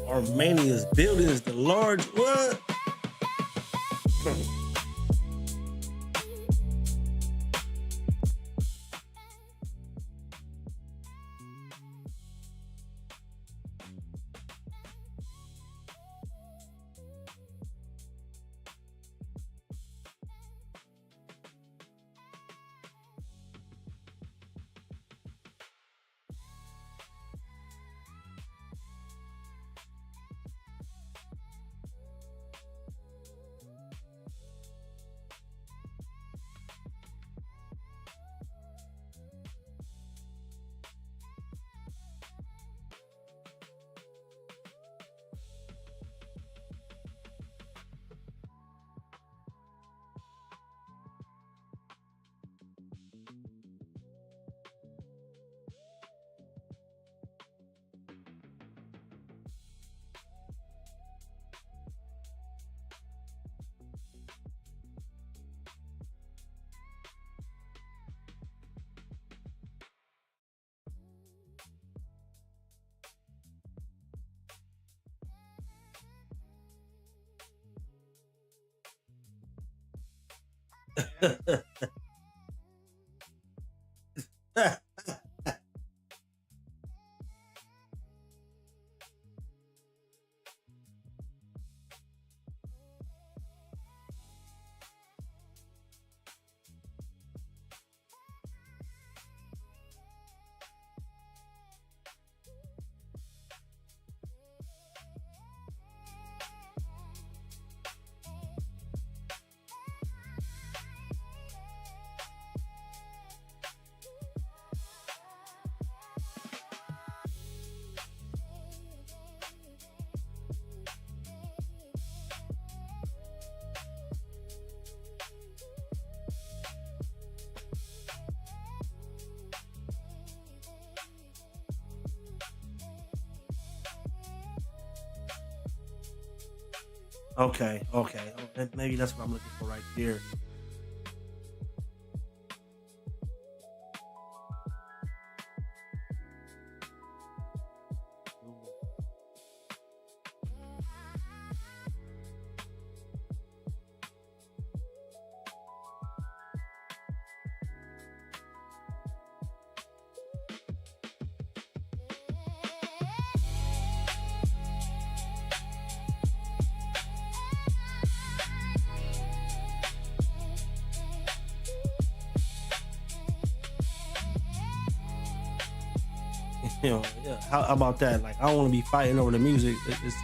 Armenia's buildings, the large what? Okay, okay. Maybe that's what I'm looking for right there. Yeah. How about that? Like, I don't want to be fighting over the music. It's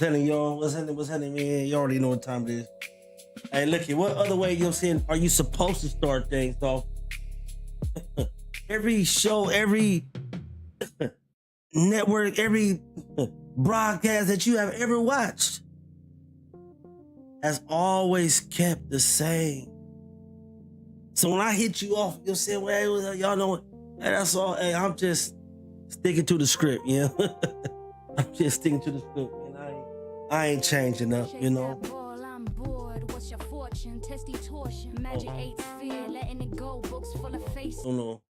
what's happening, y'all? What's happening, man? You already know what time it is. Hey, look here. What other way you're saying are you supposed to start things off? Every show, every network, every broadcast that you have ever watched has always kept the same So when I hit you off, you'll say, well, y'all know it. Hey, that's all. Hey, I'm just sticking to the script, you know? I'm just sticking to the script, and I ain't changing up, you know? What's your fortune? Testy torsion. Magic 8 fear, letting it go, books full of face. Oh no.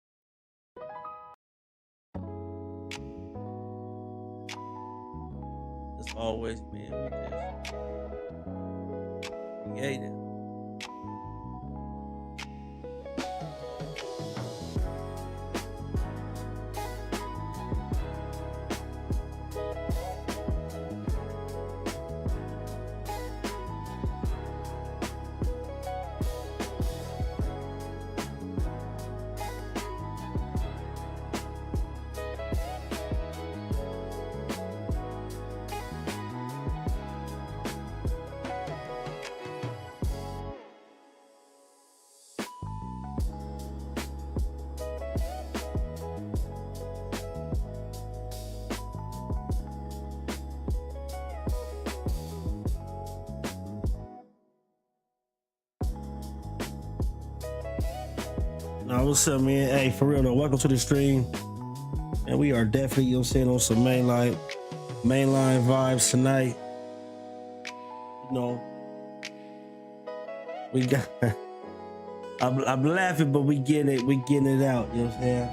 It's always been with this. Creative. Nah, what's up, man? Hey, for real though, welcome to the stream. And we are definitely, you know what I'm saying, on some mainline vibes tonight. You know, we got I'm laughing, but we getting it out, you know what I'm saying?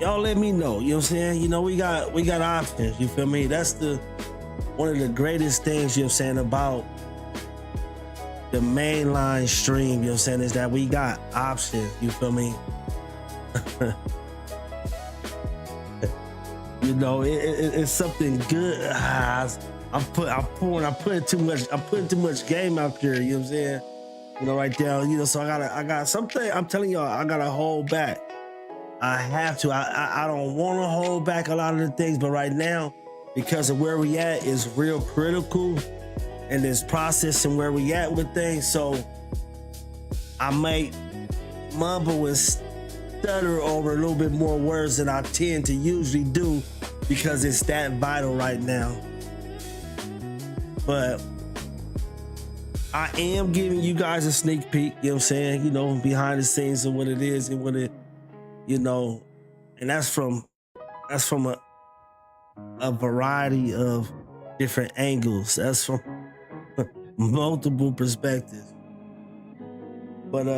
Y'all let me know, you know what I'm saying? You know, we got options, you feel me? That's one of the greatest things, you know what I'm saying, about the mainline stream, you know what I'm saying, is that we got options, you feel me? You know, it's something good. I'm putting too much game out there, you know what I'm saying? You know, right there, you know, so I got something, I'm telling y'all, I gotta hold back. I have to. I don't want to hold back a lot of the things, but right now, because of where we at is real critical in this process and where we at with things, so I might mumble and stutter over a little bit more words than I tend to usually do because it's that vital right now. But I am giving you guys a sneak peek, you know what I'm saying, you know, behind the scenes of what it is and what it, you know, and that's from a variety of different angles. That's from multiple perspectives. But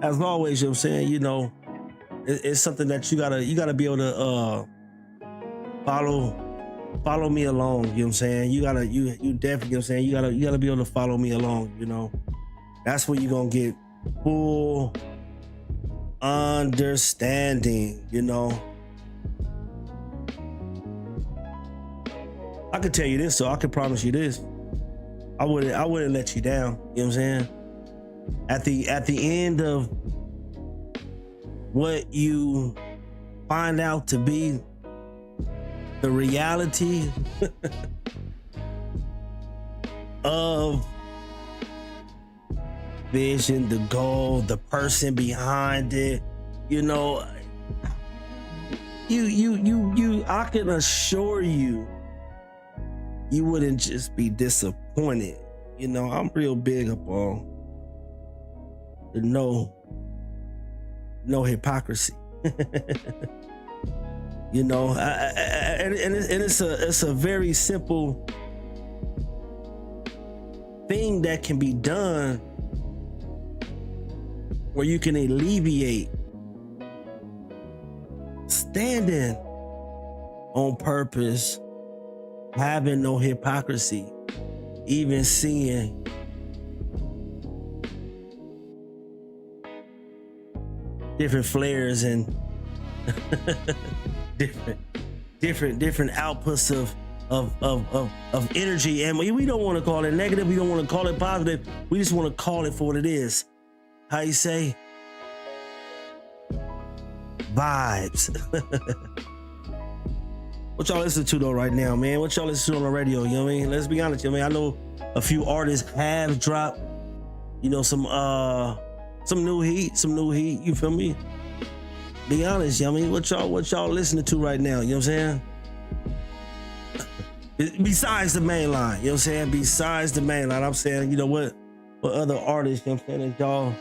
as always, you know what I'm saying, you know, it's something that you gotta be able to follow me along, you know what I'm saying? You definitely, you know what I'm saying, you gotta be able to follow me along, you know. That's where you're gonna get full understanding, you know. I could tell you this, so I could promise you this. I wouldn't let you down, you know what I'm saying? At the end of what you find out to be the reality of vision, the goal, the person behind it, you know, I can assure you, you wouldn't just be disappointed. You know, I'm real big upon the no hypocrisy. You know, and it's a very simple thing that can be done where you can alleviate standing on purpose, having no hypocrisy, even seeing different flares and different outputs of energy. And we don't want to call it negative, we don't want to call it positive, we just want to call it for what it is. How you say? Vibes. What y'all listen to though right now, man? What y'all listen to on the radio, you know what I mean? Let's be honest, you know what I mean? I know a few artists have dropped, you know, some new heat, you feel me? Be honest, you know what I mean? What y'all listening to right now, you know what I'm saying? Besides the main line, you know what I'm saying? Besides the main line, I'm saying, you know what other artists, you know what I'm saying, that y'all,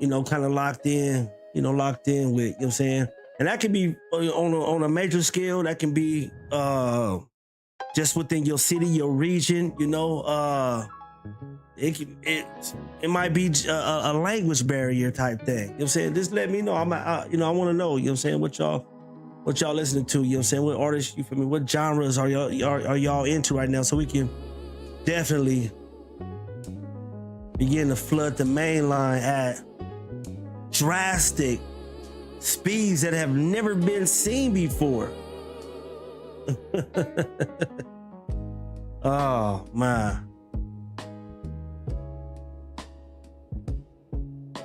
you know, kind of locked in with, you know what I'm saying? And that can be on a major scale, that can be just within your city, your region, you know, it might be a language barrier type thing. You know what I'm saying? Just let me know. I want to know, you know what I'm saying, what y'all listening to, you know what I'm saying? What artists, you feel me? What genres are y'all into right now? So we can definitely begin to flood the main line at drastic speeds that have never been seen before. Oh man.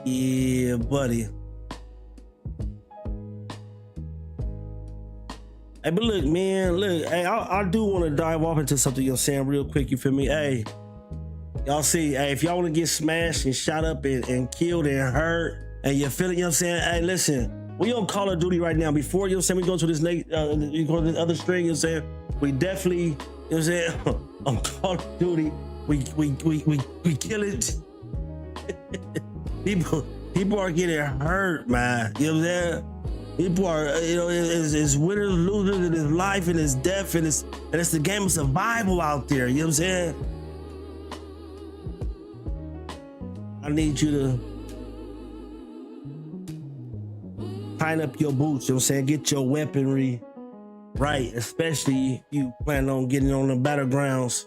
Yeah, buddy. Hey, but look, man, hey, I do want to dive off into something, you know what I'm saying, real quick, you feel me? Hey, y'all see, hey, if y'all want to get smashed and shot up and killed and hurt, and you feel it, you know what I'm saying? Hey, listen, we on Call of Duty right now. Before, you know what I'm saying, we go to this we go to this other string, you know what I'm saying? We definitely, you know what I'm saying, on Call of Duty, we kill it. People are getting hurt, man. You know what I'm saying? People are, you know, it's winners, losers, and it's life, and it's death, and it's the game of survival out there. You know what I'm saying? I need you to tighten up your boots. You know what I'm saying? Get your weaponry right, especially if you plan on getting on the battlegrounds.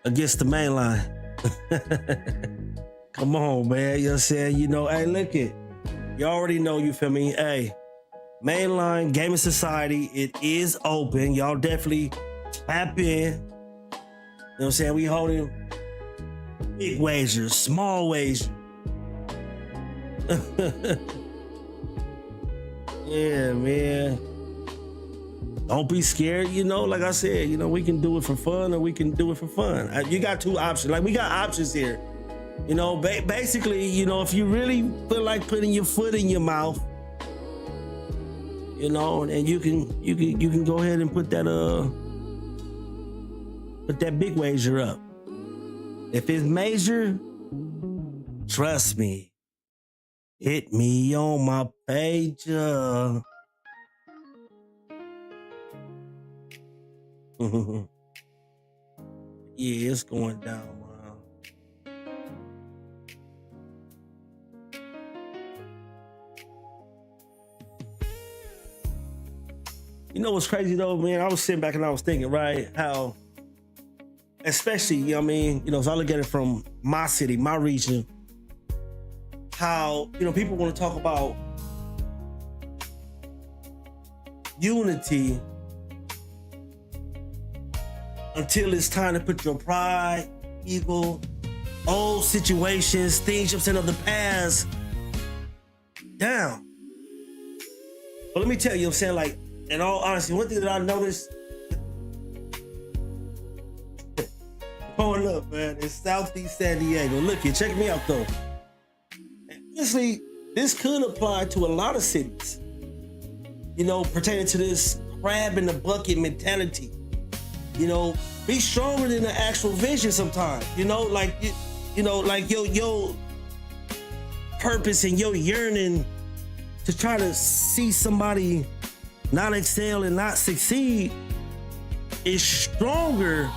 Against the main line. Come on, man. You know what I'm saying? You know, hey, look it. You already know, you feel me? Hey, Mainline Gaming Society, it is open. Y'all definitely tap in. You know what I'm saying? We holding big wagers, small wagers. Yeah, man. Don't be scared, you know, like I said, you know, we can do it for fun or we can do it for fun. You got two options. Like, we got options here. You know, basically, you know, if you really feel like putting your foot in your mouth, you know, and you can go ahead and put that big wager up. If it's major, trust me, hit me on my page. Yeah, it's going down, man. You know what's crazy though, man? I was sitting back and I was thinking, right, how, especially, you know what I mean, you know, if I look at it from my city, my region, how, you know, people want to talk about unity until it's time to put your pride, ego, old situations, things you've seen of the past down. But let me tell you, I'm saying, like, in all honesty, one thing that I noticed growing up, man, in Southeast San Diego. Look here, check me out though. And honestly, this could apply to a lot of cities, you know, pertaining to this crab in the bucket mentality. You know, be stronger than the actual vision sometimes. You know, like like your purpose and your yearning to try to see somebody not excel and not succeed is stronger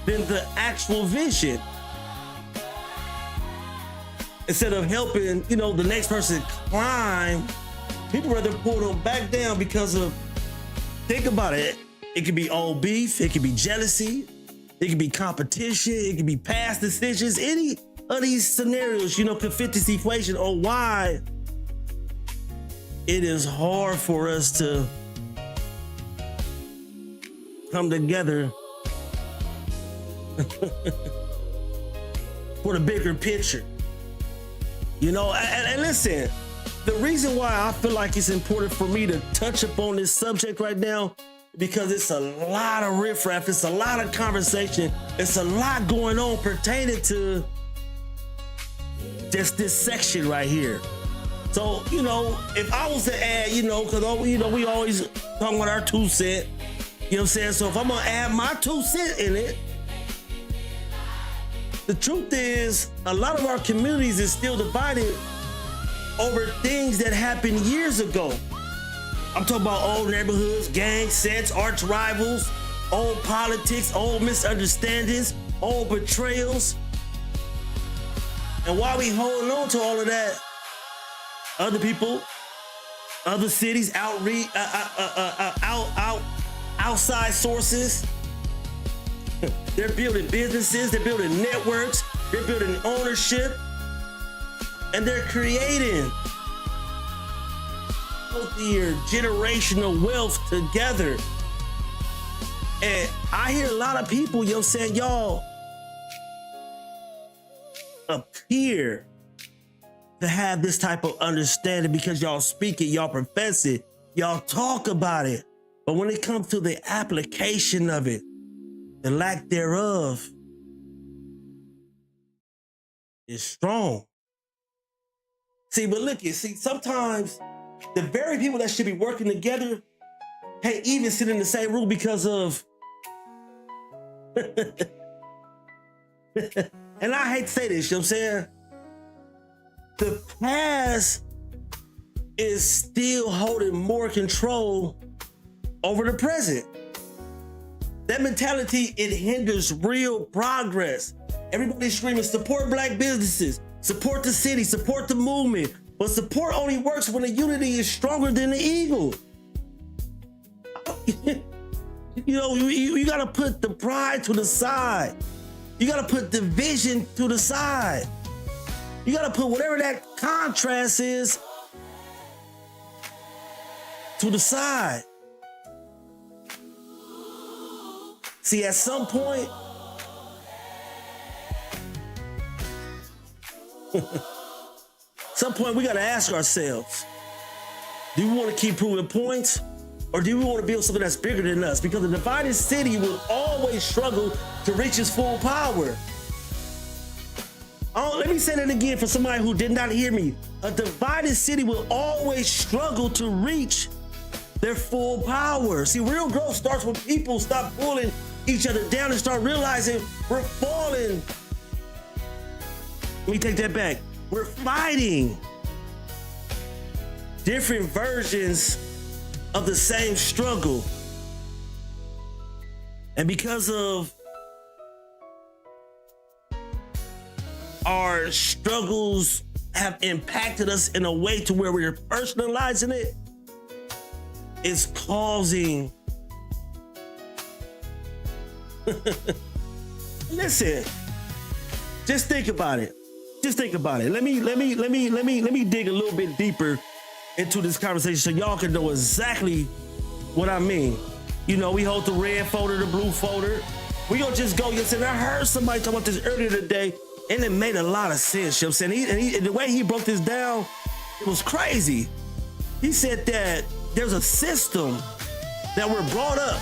than the actual vision. Instead of helping, you know, the next person climb, people rather pull them back down because of, think about it. It could be old beef, it could be jealousy, it could be competition, it could be past decisions. Any of these scenarios, you know, could fit this equation on why it is hard for us to come together for the bigger picture. You know, and listen, the reason why I feel like it's important for me to touch upon this subject right now, because it's a lot of riffraff, it's a lot of conversation, it's a lot going on pertaining to just this section right here. So, you know, if I was to add, you know, because, you know, we always talking about our 2 cents, you know what I'm saying? So if I'm gonna add my 2 cents in it, the truth is a lot of our communities is still divided over things that happened years ago. I'm talking about old neighborhoods, gang sets, arch rivals, old politics, old misunderstandings, old betrayals. And while we holding on to all of that, other people, other cities, outside sources, they're building businesses, they're building networks, they're building ownership, and they're creating healthier generational wealth together. And I hear a lot of people, you know, saying, y'all appear to have this type of understanding because y'all speak it, y'all profess it, y'all talk about it. But when it comes to the application of it, the lack thereof is strong. See, but look, you see, sometimes the very people that should be working together can't even sit in the same room because of, and I hate to say this, you know what I'm saying? The past is still holding more control over the present. That mentality, it hinders real progress. Everybody's screaming, support Black businesses, support the city, support the movement. But support only works when the unity is stronger than the eagle. You know, you gotta put the pride to the side. You gotta put the vision to the side. You gotta put whatever that contrast is to the side. See, at some point, we gotta ask ourselves, do we wanna keep proving points? Or do we want to build something that's bigger than us? Because the divided city will always struggle to reach its full power. Oh, let me say that again for somebody who did not hear me. A divided city will always struggle to reach their full power. See, real growth starts when people stop pulling each other down and start realizing we're falling. Let me take that back. We're fighting different versions of the same struggle. And because of our struggles have impacted us in a way to where we're personalizing it, it's causing listen, just think about it. Just think about it. Let me dig a little bit deeper into this conversation so y'all can know exactly what I mean. You know, we hold the red folder, the blue folder. We gonna just go, yes, and I heard somebody talk about this earlier today, and it made a lot of sense, you know what I'm saying? And the way he broke this down, it was crazy. He said that there's a system that we're brought up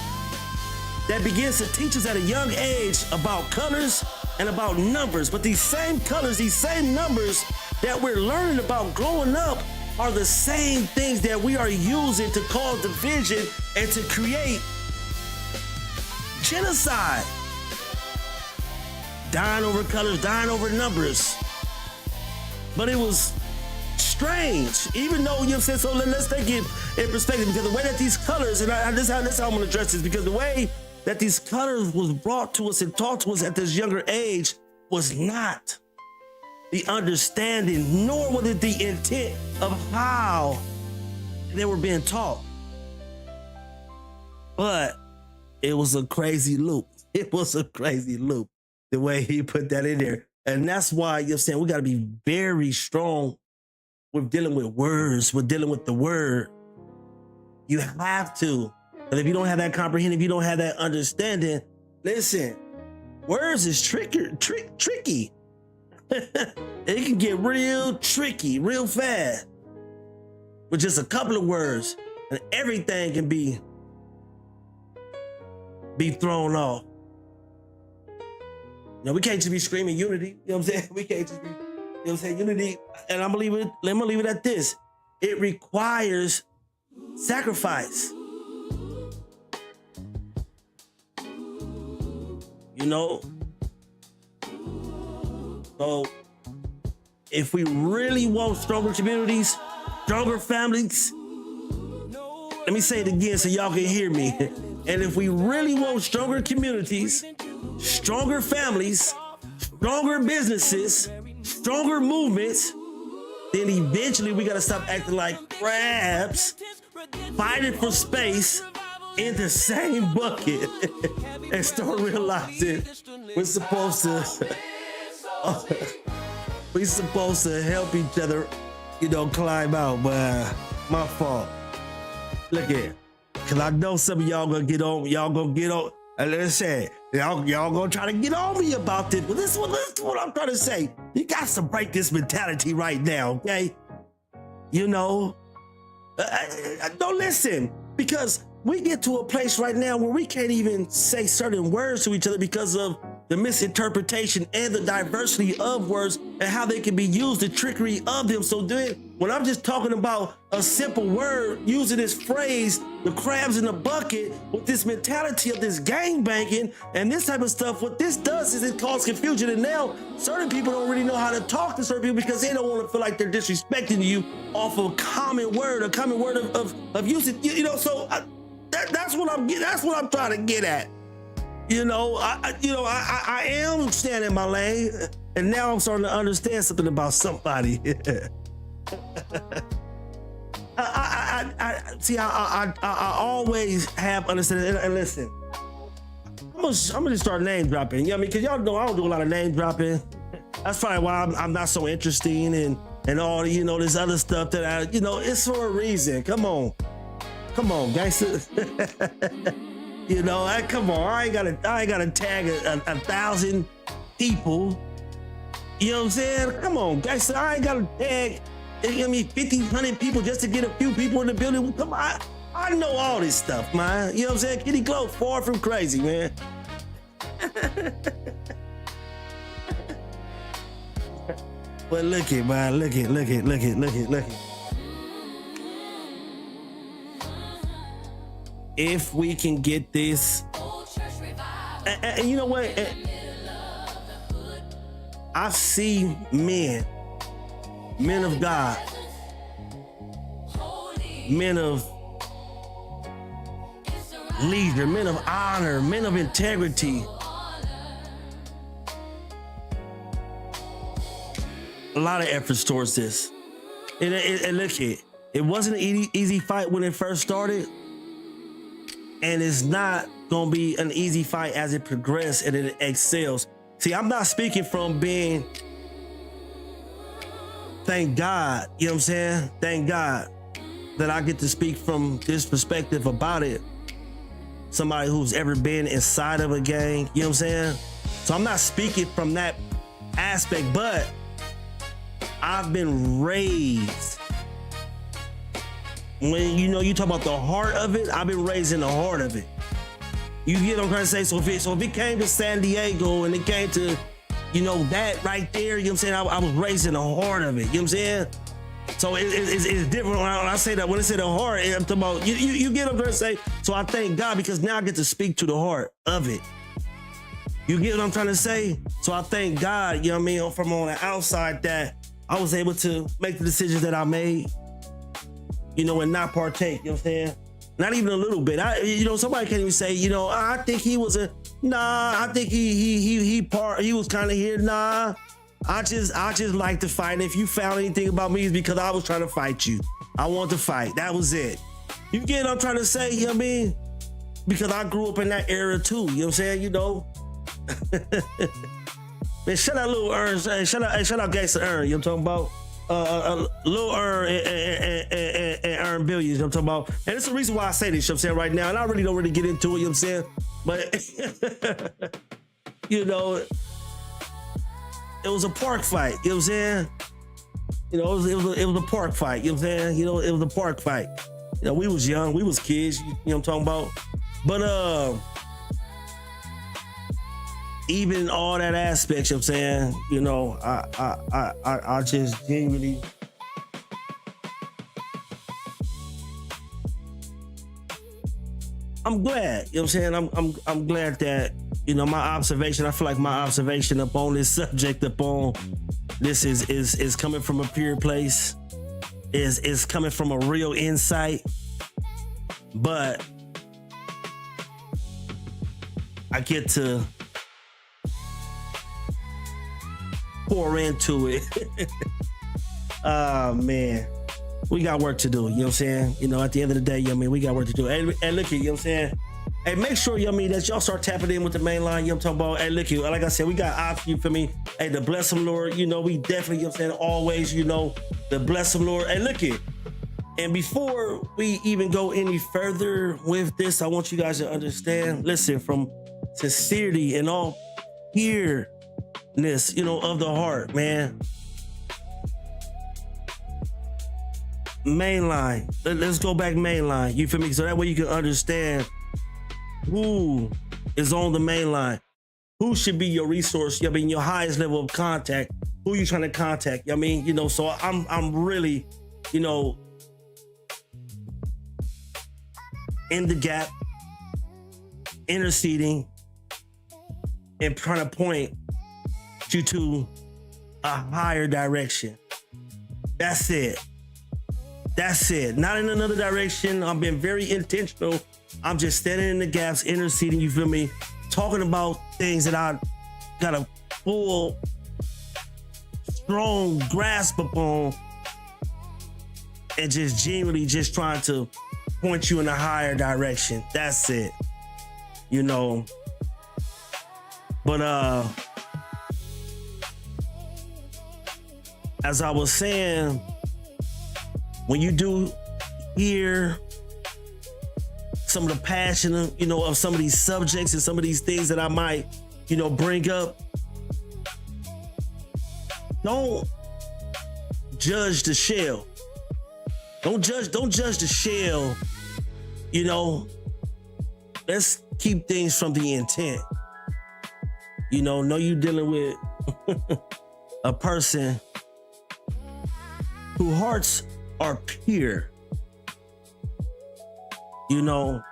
that begins to teach us at a young age about colors and about numbers. But these same colors, these same numbers that we're learning about growing up are the same things that we are using to cause division and to create genocide. Dying over colors, dying over numbers. But it was strange, even though, you know what I'm saying, so let's take it in perspective, because the way that these colors, and this is how I'm gonna address this, because the way that these colors was brought to us and taught to us at this younger age was not the understanding, nor was it the intent of how they were being taught. But it was a crazy loop. It was a crazy loop, the way he put that in there. And that's why, you know what I'm saying, we gotta be very strong with dealing with words, with dealing with the word. You have to. And if you don't have that comprehension, if you don't have that understanding, listen, words is tricky. It can get real tricky, real fast. With just a couple of words, and everything can be thrown off. You know, we can't just be screaming unity. You know what I'm saying? We can't just be You know what I'm saying? Unity, and I'm gonna leave it at this. It requires sacrifice. You know? So if we really want stronger communities, stronger families, let me say it again so y'all can hear me. And if we really want stronger communities, stronger families, stronger businesses, stronger movements, then eventually we gotta stop acting like crabs, fighting for space in the same bucket, and start realizing we're supposed to help each other, climb out. But my fault. Look here, cause I know some of y'all gonna get on. And let's say y'all gonna try to get on me about this. But this is what I'm trying to say. You got to break this mentality right now, okay? Don't listen, because we get to a place right now where we can't even say certain words to each other because of the misinterpretation and the diversity of words and how they can be used, the trickery of them. So then, when I'm just talking about a simple word, using this phrase, the crabs in the bucket, with this mentality of this gang banging and this type of stuff, what this does is it causes confusion. And now certain people don't really know how to talk to certain people because they don't want to feel like they're disrespecting you off of a common word of using, so that's what I'm trying to get at. I am staying in my lane, and now I'm starting to understand something about somebody. I always have understanding. And listen, I'm gonna just start name dropping. Because y'all know I don't do a lot of name dropping. That's probably why I'm not so interesting and all this other stuff that it's for a reason. Come on, gangster. Come on, I ain't gotta tag a 1,000 people. You know what I'm saying? Come on, guys, I ain't gotta tag 50, 100 people just to get a few people in the building. Come on, I know all this stuff, man. You know what I'm saying? Kitty Glow, far from crazy, man. But look it, man, look it. If we can get this, and you know what? I see men of God, men of leisure, men of honor, men of integrity. A lot of efforts towards this. And look, it wasn't an easy fight when it first started. And it's not gonna be an easy fight as it progresses and it excels. See, I'm not speaking from being, thank God, you know what I'm saying? Thank God that I get to speak from this perspective about it. Somebody who's ever been inside of a gang, you know what I'm saying? So I'm not speaking from that aspect, but I've been raised. When you talk about the heart of it, I've been raised in the heart of it. You get what I'm trying to say? So if it came to San Diego and it came to, that right there, you know what I'm saying? I was raised in the heart of it, you know what I'm saying? So it's different when I say that. When I say the heart, I'm talking about, you get what I'm trying to say? So I thank God because now I get to speak to the heart of it. You get what I'm trying to say? So I thank God, you know what I mean, from on the outside that I was able to make the decisions that I made. And not partake, you know what I'm saying? Not even a little bit. Somebody can't even say, I think he was I think he was kind of here. Nah, I just like to fight. And if you found anything about me, it's because I was trying to fight you. I want to fight. That was it. You get what I'm trying to say, you know what I mean? Because I grew up in that era too, you know what I'm saying? Man, shout out Lil Earn, shout out Gangsta Earn, you know what I'm talking about? Lil Earn and Earn Billions, you know what I'm talking about? And it's the reason why I say this, you know what I'm saying, right now. And I really don't really get into it, you know what I'm saying? But, it was a park fight, you know what I'm saying? It was a park fight, you know what I'm saying? It was a park fight. We was young, we was kids, you know what I'm talking about? But, even in all that aspects, you know what I'm saying, you know, I just genuinely, I'm glad, you know what I'm saying, I'm glad that, you know, my observation, I feel like my observation upon this subject, upon this is coming from a pure place, is coming from a real insight, but I get to pour into it. Oh man, we got work to do, you know what I'm saying? You know, at the end of the day, you know what I mean, we got work to do. And look at, you know what I'm saying? Hey, make sure, you know what I mean, that y'all start tapping in with the main line, you know what I'm talking about? Hey, look here, like I said, we got options, you feel me? Hey, the bless them, Lord, you know, we definitely, you know what I'm saying, always, you know, the bless them, Lord. Hey, look here. And before we even go any further with this, I want you guys to understand, listen, from sincerity and all pureness, you know, of the heart, man. Mainline. Let's go back mainline. You feel me? So that way you can understand who is on the main line, who should be your resource, you know, I mean, your highest level of contact, who you trying to contact, you know, I mean, you know, so I'm really, you know, in the gap, interceding, and trying to point you to a higher direction. That's it. That's it. Not in another direction. I've been very intentional. I'm just standing in the gaps, interceding, you feel me? Talking about things that I got a full, strong grasp upon, and just genuinely just trying to point you in a higher direction. That's it. You know. But as I was saying, when you do hear some of the passion, you know, of some of these subjects and some of these things that I might, you know, bring up, don't judge the shell. Don't judge the shell, you know. Let's keep things from the intent. You know you dealing with a person whose hearts are pure. You know,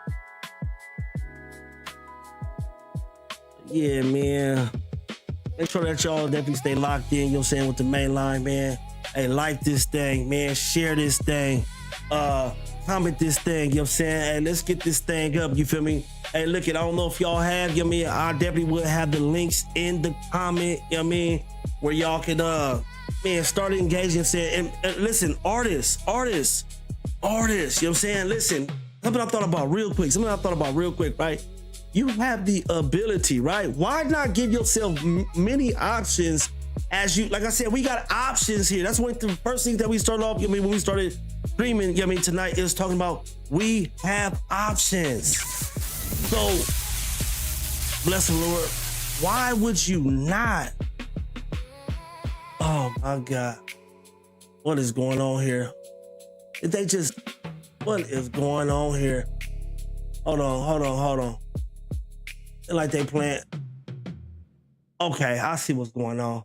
yeah, man. Make sure that y'all definitely stay locked in, you know what I'm saying, with the main line, man. Hey, like this thing, man. Share this thing. Comment this thing, you know what I'm saying? Hey, let's get this thing up, you feel me? Hey, look it, I don't know if y'all have, you know what I mean? I definitely will have the links in the comment, you know what I mean? Where y'all can, man, start engaging, saying, and listen, artists, you know what I'm saying? Listen, something I thought about real quick, right? You have the ability, right? Why not give yourself many options as you, like I said, we got options here. That's one of the first things that we started off, you know, when we started streaming, you know, tonight is talking about we have options. So, bless the Lord. Why would you not? Oh my God. What is going on here? What is going on here? Hold on. Like they playing. Okay, I see what's going on.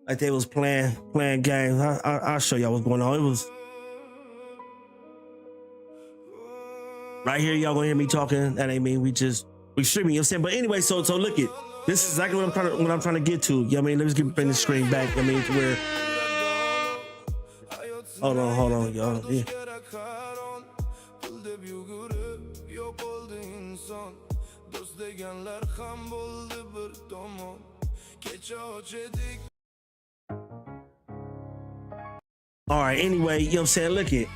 Like they was playing games. I'll show y'all what's going on. It was right here. Y'all gonna hear me talking. That ain't me. We streaming. You know what I'm saying? But anyway, so look it. This is exactly what I'm trying to get to. You know what I mean? Let's bring the screen back. You know what I mean, to where. Hold on, y'all. Yeah. All right, anyway, you know what I'm saying? Look it.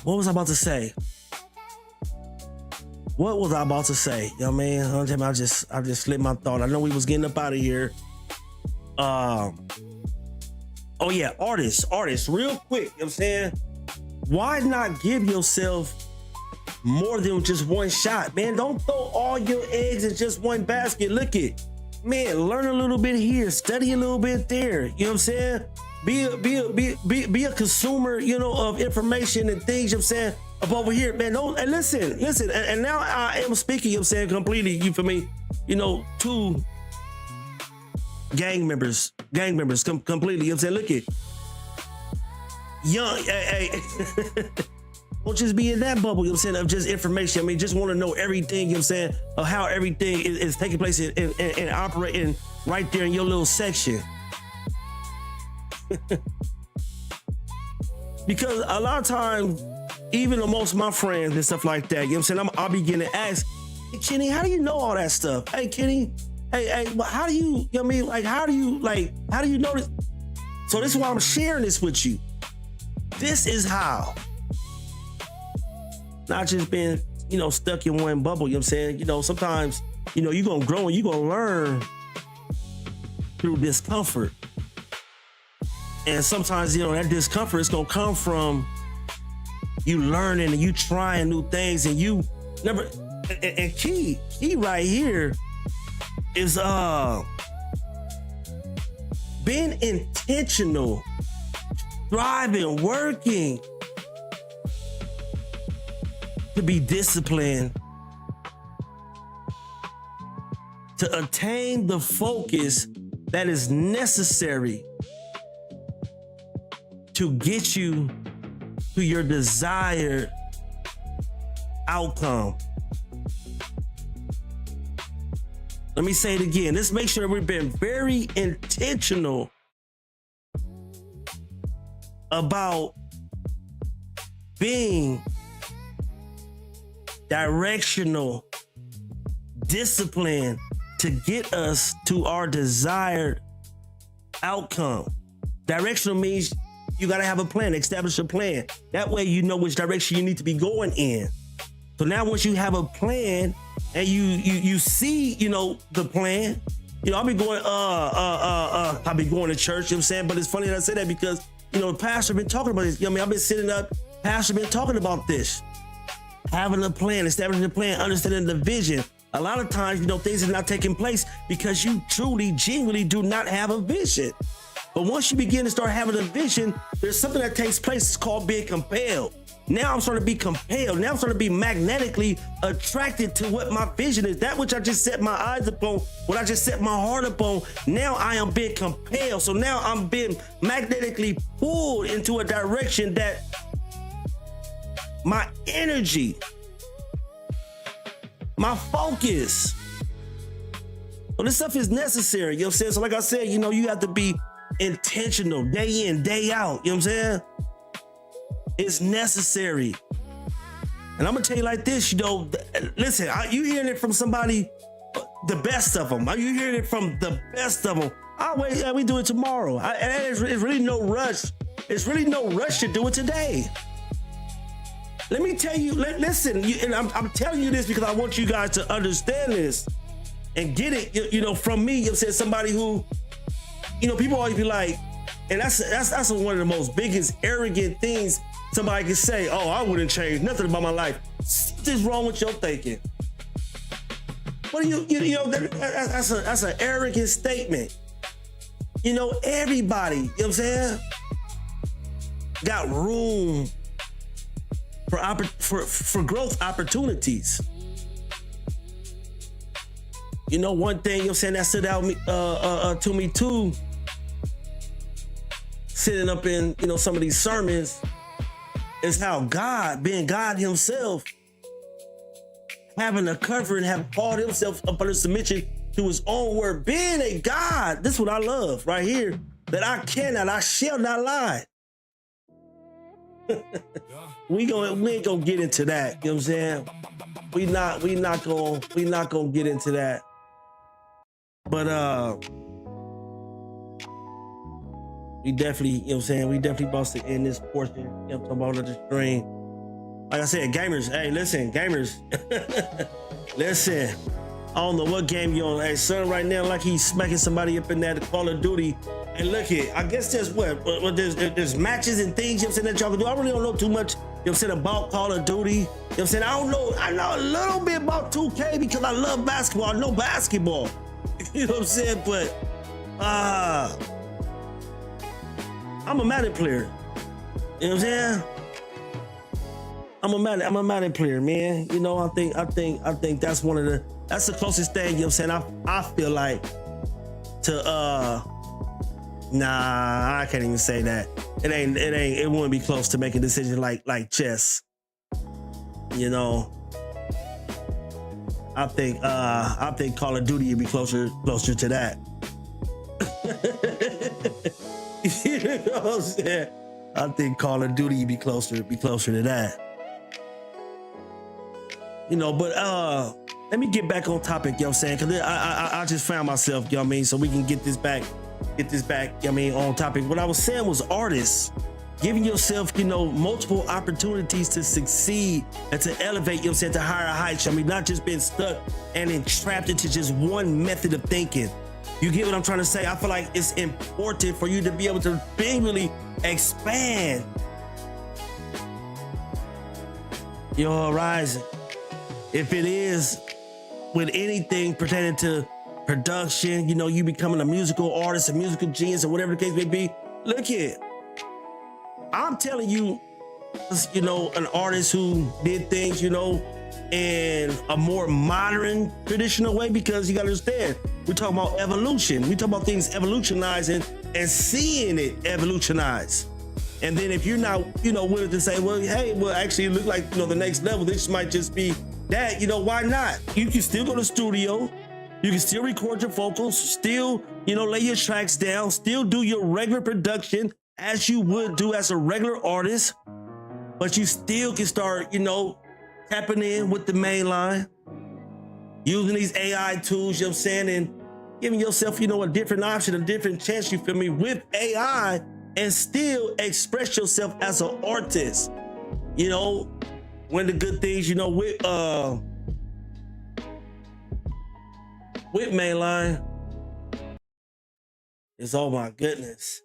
What was I about to say? You know what I mean? I just slipped my thought. I know we was getting up out of here. Oh yeah, artists, real quick, you know what I'm saying? Why not give yourself more than just one shot, man? Don't throw all your eggs in just one basket. Look it, man, learn a little bit here, study a little bit there, you know what I'm saying? Be a consumer, you know, of information and things, you know what I'm saying? up over here, man. Don't, and listen, and now I am speaking, you know what I'm saying, completely, you for me, you know, to gang members, completely, you know what I'm saying, look at young, hey. Don't just be in that bubble, you know what I'm saying, of just information. I mean, just want to know everything, you know what I'm saying, of how everything is taking place and operating right there in your little section. Because a lot of times, even amongst my friends and stuff like that, you know what I'm saying, I'll be getting asked, hey, Kenny, how do you know all that stuff? Hey, Kenny, hey, how do you know what I mean? Like, how do you know this? So this is why I'm sharing this with you. This is how. Not just being, you know, stuck in one bubble, you know what I'm saying? You know, sometimes, you know, you're gonna grow and you're gonna learn through discomfort. And sometimes, you know, that discomfort is gonna come from you learning and you trying new things, and you never, and key right here is being intentional, thriving, working to be disciplined, to attain the focus that is necessary to get you to your desired outcome. Let me say it again. Let's make sure we've been very intentional about being directional, discipline to get us to our desired outcome. Directional means you gotta have a plan, establish a plan. That way you know which direction you need to be going in. So now once you have a plan and you see, you know, the plan, you know, I'll be going to church, you know what I'm saying? But it's funny that I say that because, you know, the pastor been talking about this. You know what I mean? I've been sitting up, pastor been talking about this. Having a plan, establishing a plan, understanding the vision. A lot of times, you know, things are not taking place because you truly, genuinely do not have a vision. But once you begin to start having a vision, there's something that takes place. It's called being compelled. Now I'm starting to be compelled. Now I'm starting to be magnetically attracted to what my vision is. That which I just set my eyes upon, what I just set my heart upon. Now I am being compelled. So now I'm being magnetically pulled into a direction that my energy, my focus. Well, this stuff is necessary, you know what I'm saying? So like I said, you know, you have to be intentional day in, day out, you know what I'm saying? It's necessary. And I'm gonna tell you like this, you know, listen, you hearing it from somebody, the best of them. You hearing it from the best of them. Yeah, we do it tomorrow. It's really no rush. It's really no rush to do it today. Let me tell you, listen, and I'm telling you this because I want you guys to understand this and get it, you know, from me. You said somebody who, you know, people always be like, and that's one of the most biggest arrogant things somebody can say. Oh, I wouldn't change nothing about my life. What is wrong with your thinking? What do you know, that's an arrogant statement. You know, everybody, you know what I'm saying, got room for growth opportunities. You know, one thing, you know what I'm saying, that stood out to me too, sitting up in, you know, some of these sermons, is how God, being God himself, having a cover and have called himself up under submission to his own word, being a God. This is what I love right here, that I shall not lie. We ain't gonna get into that. You know what I'm saying? We not gonna get into that. But we definitely, you know what I'm saying, we definitely about to end this portion. You know, talking about the stream. Like I said, gamers, hey, listen, gamers. Listen, I don't know what game you on. Hey, son, right now, like he's smacking somebody up in that Call of Duty. And look here, I guess there's there's matches and things, you know what I'm saying, that y'all can do. I really don't know too much, you know what I'm saying, about Call of Duty. You know what I'm saying? I know a little bit about 2K because I love basketball. I know basketball. You know what I'm saying? But I'm a Madden player. You know what I'm saying? I'm a Madden player, man. You know, I think that's that's the closest thing, you know what I'm saying? I feel like to nah, I can't even say that. It wouldn't be close to making decisions like chess. You know. I think Call of Duty would be closer to that. You know what I'm saying? I think Call of Duty would be closer to that. You know, but let me get back on topic, you know what I'm saying? Cause I just found myself, you know what I mean, so we can get this back, you know what I mean, on topic. What I was saying was artists, giving yourself, you know, multiple opportunities to succeed and to elevate, you know what I'm saying, to higher heights. I mean, not just being stuck and entrapped into just one method of thinking. You get what I'm trying to say? I feel like it's important for you to be able to really expand your horizon. If it is with anything pertaining to production, you know, you becoming a musical artist, a musical genius, or whatever the case may be, look here. I'm telling you, you know, an artist who did things, you know, in a more modern, traditional way, because you gotta understand, we're talking about evolution. We talk about things evolutionizing and seeing it evolutionize. And then if you're not, you know, willing to say, well, hey, well, actually it looked like, you know, the next level, this might just be that, you know, why not? You can still go to the studio, you can still record your vocals, still, you know, lay your tracks down, still do your regular production as you would do as a regular artist, but you still can start, you know, tapping in with the Mainline, using these AI tools, you know what I'm saying, and giving yourself, you know, a different option, a different chance, you feel me, with AI, and still express yourself as an artist. You know, one of the good things, you know, with Mainline is, oh my goodness.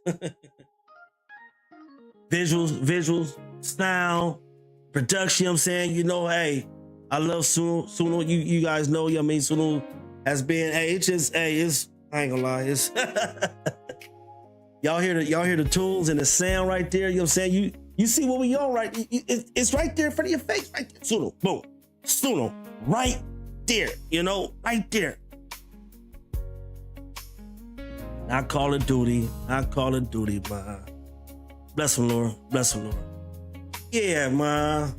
Visuals, sound, production, you know what I'm saying? You know, hey, I love Suno. You guys know, you know what I mean? Suno has been, hey, it's just, hey, it's, I ain't gonna lie, it's y'all hear the tools and the sound right there, you know what I'm saying? You see what we on, right? It's right there in front of your face, right there. Suno, boom. Suno, right there, you know, right there. Not Call of Duty, man. Bless him, Lord. Bless him, Lord. Yeah, man.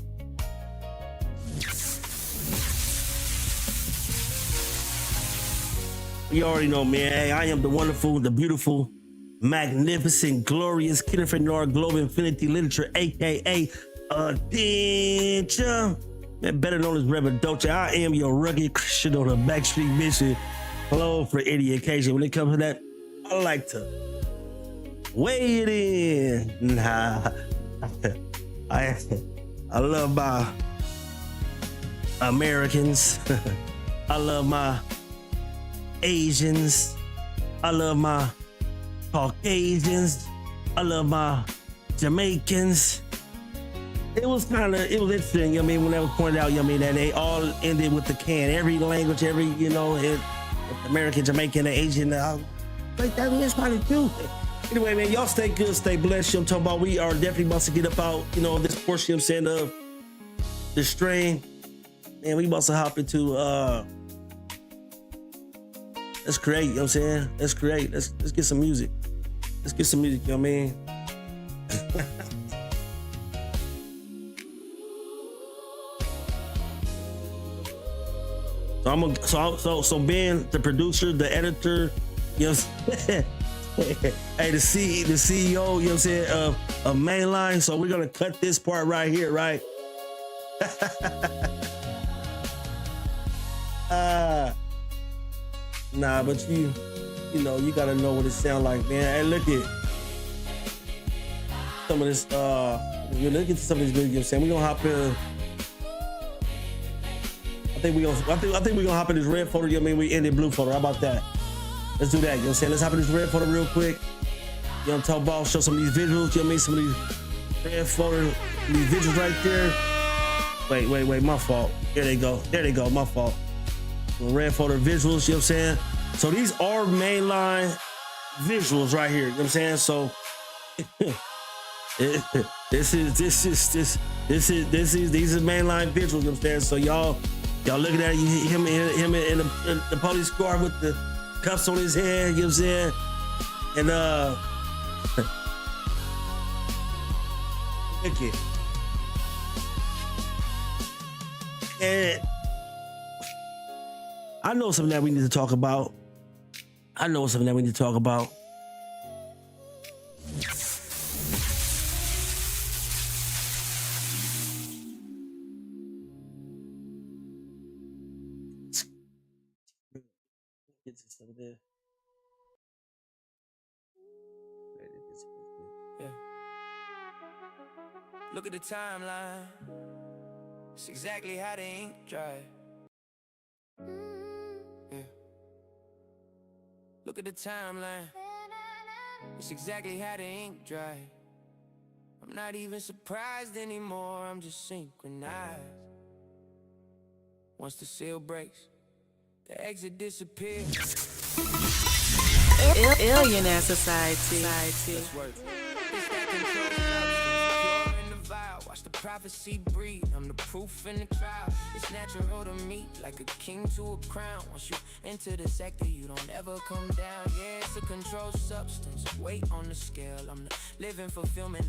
You already know, man. Hey, I am the wonderful, the beautiful, magnificent, glorious Kid Fenor Globe Infinity Literature, aka Attention. Man, better known as Reverend Dolce. I am your rugged Christian on a backstreet mission. Hello for any occasion. When it comes to that, I like to weigh it in. Nah. I love my Americans. I love my Asians. I love my Caucasians. I love my Jamaicans. It was interesting, you know what I mean, when that was pointed out, you know what I mean, that they all ended with the can. Every language, every, you know, American, Jamaican, Asian, like that is probably true. Anyway, man, y'all stay good, stay blessed. You know what I'm talking about? We are definitely about to get up out, you know, this portion, you know what I'm saying, of the stream. Man, we about to hop into, let's create, you know what I'm saying? Let's create, let's get some music. Let's get some music, you know what I mean? So being the producer, the editor, you know what I'm saying? Hey, the CEO, you know what I'm saying, of Mainline. So we're gonna cut this part right here, right? Nah, but you know, you gotta know what it sound like, man. Hey, look at some of this. You look at some of this music. You know what I'm saying? We gonna hop in. I think we're gonna hop in this red photo. You know what I mean? We ended blue photo. How about that? Let's do that. You know what I'm saying? Let's hop in this red photo real quick. You know what I'm talking about? Show some of these visuals. You know what I mean? Some of these red photo, these visuals right there. Wait, my fault. There they go, my fault. Red photo visuals, you know what I'm saying? So these are Mainline visuals right here, you know what I'm saying? So These are mainline visuals, you know what I'm saying? So y'all looking at him in the police car with the cuffs on his head, you know what I'm saying? And wicked. And I know something that we need to talk about. Yeah. Look at the timeline. It's exactly how the ink dry. Yeah. Look at the timeline. It's exactly how the ink dry. I'm not even surprised anymore, I'm just synchronized. Once the seal breaks, the exit disappears. Illionaire society. Let's work. It's that control substance, pure in the vial. Watch the prophecy breathe, I'm the proof in the trial. It's natural to me, like a king to a crown. Once you enter the sector, you don't ever come down. Yeah, it's a controlled substance, weight on the scale. I'm the living fulfillment.